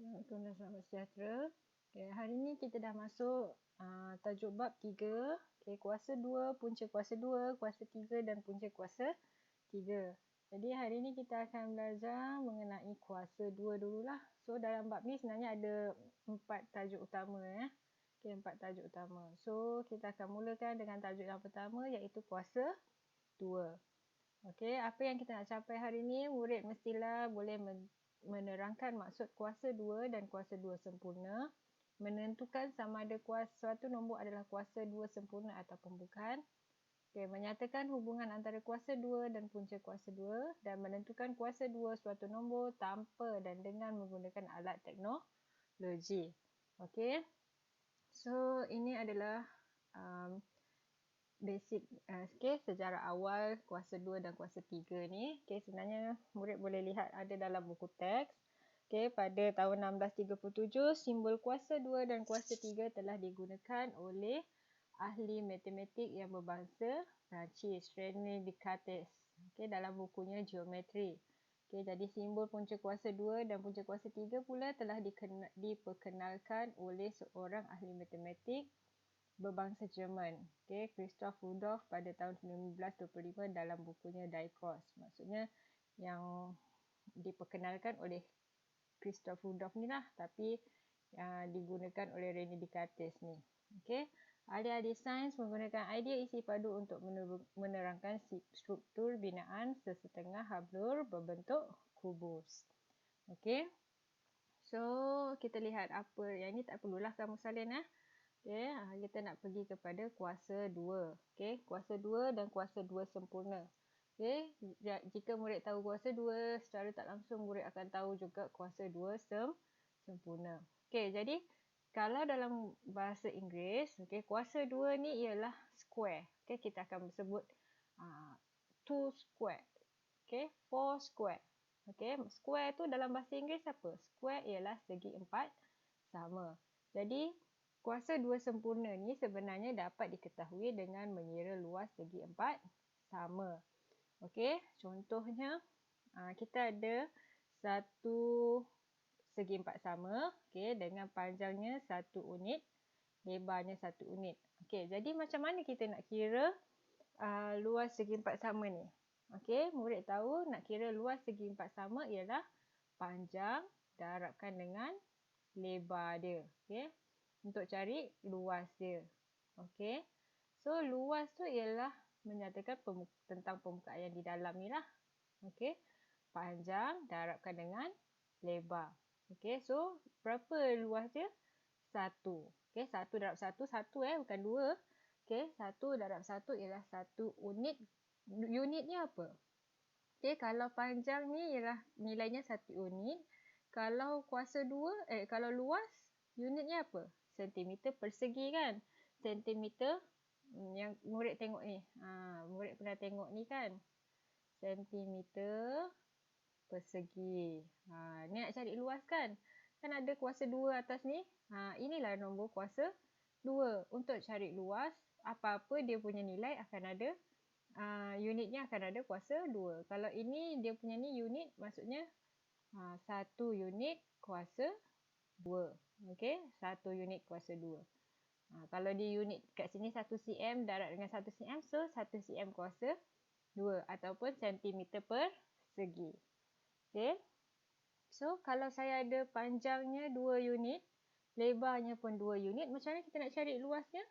Assalamualaikum dan selamat sejahtera. Okay, hari ini kita dah masuk tajuk bab 3. Okay, kuasa 2, punca kuasa 2, kuasa 3 dan punca kuasa 3. Jadi hari ini kita akan belajar mengenai kuasa 2 dululah. So dalam bab ni sebenarnya ada 4 tajuk utama. Okay, 4 tajuk utama. So kita akan mulakan dengan tajuk yang pertama iaitu kuasa 2. Okay, apa yang kita nak capai hari ini, murid mestilah boleh menerangkan maksud kuasa 2 dan kuasa 2 sempurna, menentukan sama ada suatu nombor adalah kuasa 2 sempurna ataupun bukan, okay, menyatakan hubungan antara kuasa 2 dan punca kuasa 2 dan menentukan kuasa 2 suatu nombor tanpa dan dengan menggunakan alat teknologi. Okay. So ini adalah basic sejarah awal kuasa 2 dan kuasa 3 ni. Sebenarnya murid boleh lihat ada dalam buku teks. Pada tahun 1637 simbol kuasa 2 dan kuasa 3 telah digunakan oleh ahli matematik yang berbangsa Perancis, René Descartes, dalam bukunya Geometri. Jadi simbol punca kuasa 2 dan punca kuasa 3 pula telah diperkenalkan oleh seorang ahli matematik berbangsa Jerman, Christoph Rudolph pada tahun 1925 dalam bukunya Die Cross. Maksudnya yang diperkenalkan oleh Christoph Rudolph ni lah, tapi digunakan oleh René Descartes ni. Ahli-ahli sains menggunakan idea isi padu untuk menerangkan struktur binaan sesetengah hablur berbentuk kubus. So kita lihat apa yang ni, tak perlulah kamu salin. Kita nak pergi kepada kuasa 2. Kuasa 2 dan kuasa 2 sempurna. Jika murid tahu kuasa 2, secara tak langsung murid akan tahu juga kuasa 2 sempurna. Jadi kalau dalam bahasa Inggeris, kuasa 2 ni ialah square. Kita akan sebut 2 square. 4 square. Square tu dalam bahasa Inggeris apa? Square ialah segi 4 sama. Jadi kuasa 2 sempurna ni sebenarnya dapat diketahui dengan mengira luas segi 4 sama. Contohnya kita ada satu segi 4 sama, dengan panjangnya 1 unit, lebarnya 1 unit. Jadi macam mana kita nak kira luas segi 4 sama ni? Murid tahu nak kira luas segi 4 sama ialah panjang darabkan dengan lebar dia. Untuk cari luas dia. So luas tu ialah menyatakan tentang permukaan yang di dalam ni lah. Panjang darabkan dengan lebar. So berapa luas dia? 1. 1 darab 1, 1 bukan 2. 1 darab 1 ialah 1 unit. Unitnya apa? Kalau panjang ni ialah nilainya 1 unit. Kalau kuasa 2, kalau luas, unitnya apa? Sentimeter persegi kan? Sentimeter yang murid tengok ni. Murid pernah tengok ni kan? Sentimeter persegi. Ni nak cari luas kan? Kan ada kuasa 2 atas ni. Inilah nombor kuasa 2. Untuk cari luas, apa-apa dia punya nilai akan ada. Unitnya akan ada kuasa 2. Kalau ini dia punya ni unit, maksudnya 1 unit kuasa 2. 1 unit kuasa 2. Kalau di unit kat sini 1 cm darab dengan 1 cm, so 1 cm kuasa 2 ataupun sentimeter persegi. So kalau saya ada panjangnya 2 unit, lebarnya pun 2 unit, macam mana kita nak cari luasnya?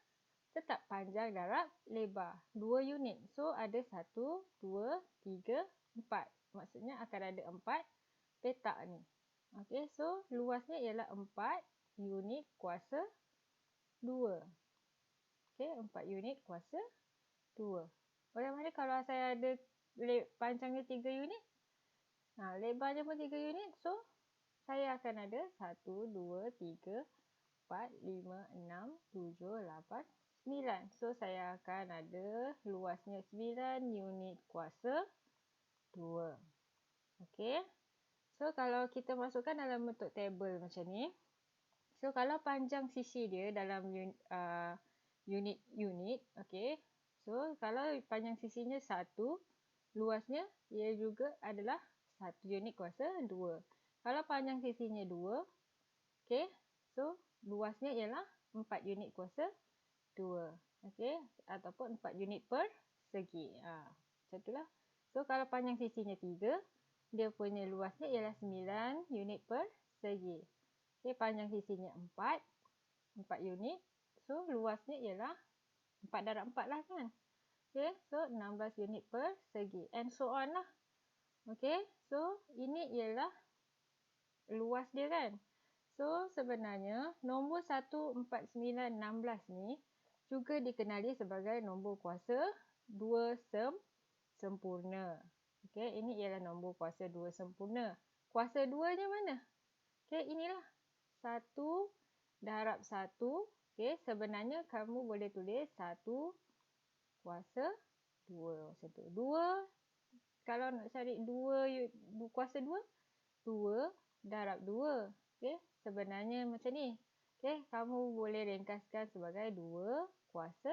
Tetap panjang darab lebar 2 unit. So ada 1, 2, 3, 4. Maksudnya akan ada 4 petak ni. So luasnya ialah 4 unit kuasa 2. 4 unit kuasa 2. Bagaimana kalau saya ada panjangnya 3 unit? Lebarnya pun 3 unit. So saya akan ada 1, 2, 3, 4, 5, 6, 7, 8, 9. So saya akan ada luasnya 9 unit kuasa 2. So kalau kita masukkan dalam bentuk tabel macam ni. So kalau panjang sisi dia dalam unit-unit. So kalau panjang sisinya 1, luasnya ia juga adalah 1 unit kuasa 2. Kalau panjang sisinya 2, Okey. So, luasnya ialah 4 unit kuasa 2. Okey. Ataupun 4 unit per segi. Macam itulah. So, kalau panjang sisinya 3, dia punya luasnya ialah 9 unit per segi. Okey, panjang sisinya 4 unit. So, luasnya ialah 4 darab 4 lah kan. Okey, so 16 unit per segi. And so on lah. Okey, so ini ialah luas dia kan. So, sebenarnya nombor 1, 4, 9, 16 ni juga dikenali sebagai nombor kuasa 2 sempurna. Okey, ini ialah nombor kuasa 2 sempurna. Kuasa 2-nya mana? Okey, inilah. 1 darab 1. Okey, sebenarnya kamu boleh tulis 1 kuasa 2 macam tu. 2, kalau nak cari 2 kuasa 2, 2 darab 2. Okey, sebenarnya macam ni. Okey, kamu boleh ringkaskan sebagai 2 kuasa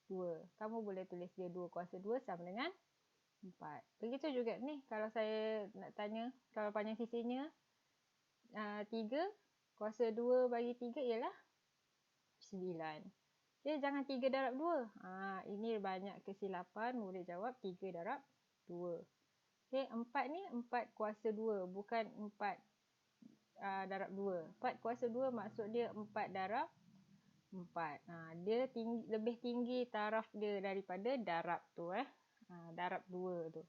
2. Kamu boleh tulis dia 2 kuasa 2 sama dengan 4. Begitu juga ni, kalau saya nak tanya, kalau panjang sisinya 3, kuasa 2 bagi 3 ialah 9. Okey, jangan 3 darab 2. Ini banyak kesilapan, murid jawab 3 darab 2. Okey, 4 ni 4 kuasa 2, bukan 4 darab 2. 4 kuasa 2 maksud dia 4 darab 4. Dia lebih tinggi taraf dia daripada darab tu. Darab 2 tu.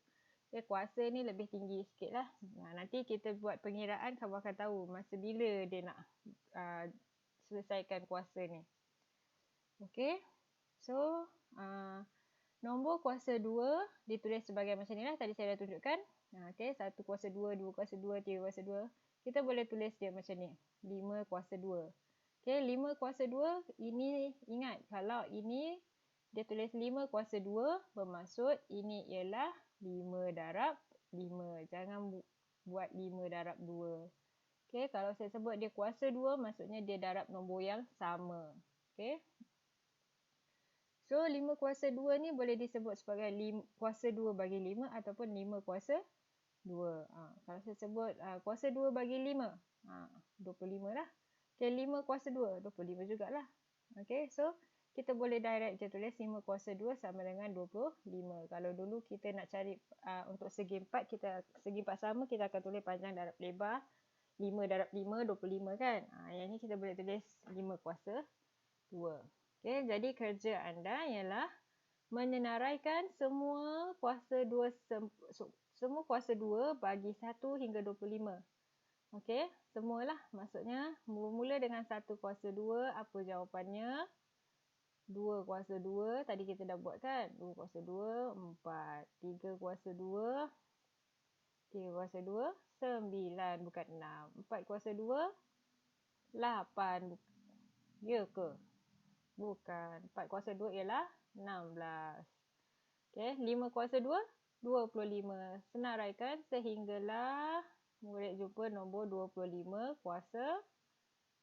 Okay, kuasa ni lebih tinggi sikit lah. Nanti kita buat pengiraan, kamu akan tahu masa bila dia nak selesaikan kuasa ni. Okay. So, nombor kuasa 2 ditulis sebagai macam ni lah. Tadi saya dah tunjukkan. Okay, 1 kuasa 2, 2 kuasa 2, 3 kuasa 2. Kita boleh tulis dia macam ni. 5 kuasa 2. Okay, 5 kuasa 2. Ini ingat, kalau ini dia tulis 5 kuasa 2, bermaksud ini ialah 5 darab 5. Jangan buat 5 darab 2. Okay, kalau saya sebut dia kuasa 2, maksudnya dia darab nombor yang sama. Okay. So, 5 kuasa 2 ni boleh disebut sebagai kuasa 2 bagi 5 ataupun 5 kuasa 2. Kalau saya sebut kuasa 2 bagi 5, 25 lah. Okay, 5 kuasa 2, 25 jugalah. Okay, so kita boleh direct je tulis 5 kuasa 2 sama dengan 25. Kalau dulu kita nak cari untuk segi 4, segi 4 sama, kita akan tulis panjang darab lebar. 5 darab 5, 25 kan. Yang ni kita boleh tulis 5 kuasa 2. Okay, jadi kerja anda ialah menyenaraikan semua kuasa 2 semua kuasa 2 bagi 1 hingga 25. Okey, semualah. Maksudnya, mula dengan 1 kuasa 2, apa jawapannya? 2 kuasa 2, tadi kita dah buat kan? 2 kuasa 2, 4. 3 kuasa 2, 3 kuasa 2, 9, bukan 6. 4 kuasa 2, 8. Ya ke? Bukan. 4 kuasa 2 ialah 16. Okey, 5 kuasa 2, 25. Senaraikan sehinggalah murid jumpa nombor 25 kuasa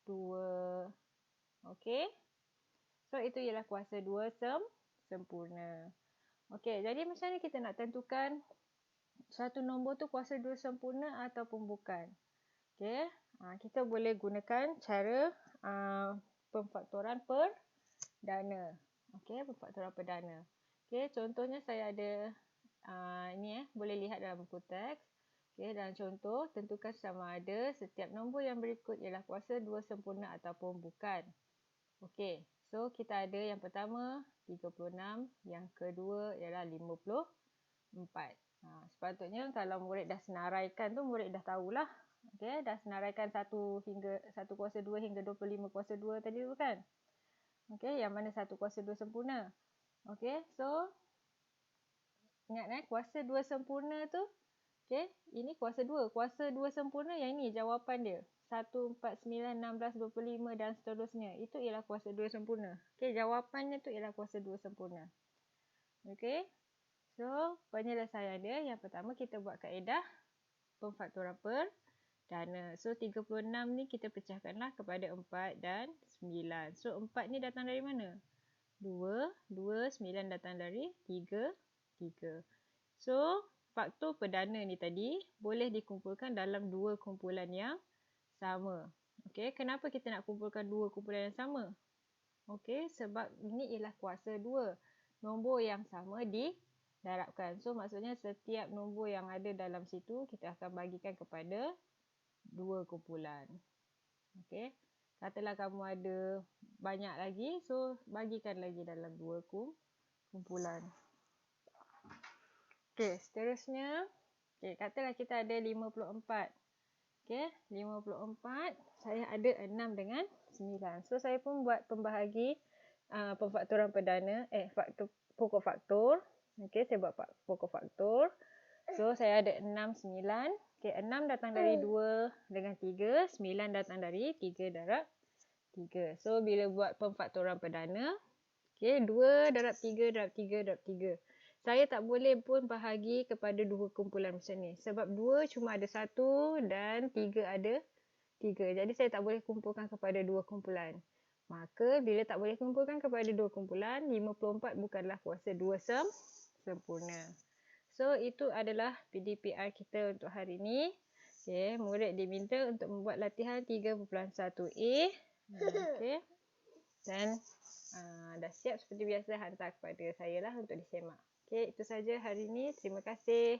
2. Okey. So, itu ialah kuasa 2 sempurna. Okey, jadi macam ni kita nak tentukan satu nombor tu kuasa 2 sempurna ataupun bukan. Okey, kita boleh gunakan cara pemfaktoran perdana. Okey, pemfaktoran perdana. Okey, contohnya saya ada ini boleh lihat dalam buku teks. Okey, dalam contoh, tentukan sama ada setiap nombor yang berikut ialah kuasa 2 sempurna ataupun bukan. Okey, so kita ada yang pertama 36, yang kedua ialah 54. Sepatutnya kalau murid dah senaraikan tu, murid dah tahulah. Okey, dah senaraikan 1 kuasa 2 hingga 25 kuasa 2 tadi tu kan. Okey, yang mana 1 kuasa 2 sempurna. Okey, so ingat kuasa 2 sempurna tu. Okey, ini kuasa 2. Kuasa 2 sempurna yang ini jawapan dia. 1, 4, 9, 16, 25 dan seterusnya. Itu ialah kuasa 2 sempurna. Okey, jawapannya tu ialah kuasa 2 sempurna. Okey. So, penyelesaian dia yang pertama kita buat kaedah pemfaktoran perdana. So, 36 ni kita pecahkanlah kepada 4 dan 9. So, 4 ni datang dari mana? 2, 9 datang dari 3. So, faktor perdana ni tadi boleh dikumpulkan dalam dua kumpulan yang sama. Okey, kenapa kita nak kumpulkan dua kumpulan yang sama? Okey, sebab ini ialah kuasa 2. Nombor yang sama didarabkan. So, maksudnya setiap nombor yang ada dalam situ, kita akan bagikan kepada dua kumpulan. Okey, katalah kamu ada banyak lagi, so bagikan lagi dalam dua kumpulan. Okey, seterusnya, katalah kita ada 54. Okey, 54, saya ada 6 dengan 9. So, saya pun buat pembahagi pemfaktoran perdana, pokok faktor. Okey, saya buat pokok faktor. So, saya ada 6, 9. Okey, 6 datang dari 2 dengan 3. 9 datang dari 3 darab 3. So, bila buat pemfaktoran perdana, okey, 2 darab 3 darab 3 darab 3. Saya tak boleh pun bahagi kepada dua kumpulan macam ni. Sebab 2 cuma ada 1 dan 3 ada 3. Jadi, saya tak boleh kumpulkan kepada dua kumpulan. Maka, bila tak boleh kumpulkan kepada dua kumpulan, 54 bukanlah kuasa 2 sempurna. So, itu adalah PDPR kita untuk hari ini. Okay, murid diminta untuk membuat latihan 3.1a. Okay. Dan dah siap seperti biasa hantar kepada saya lah untuk disemak. Okay, itu saja hari ini. Terima kasih.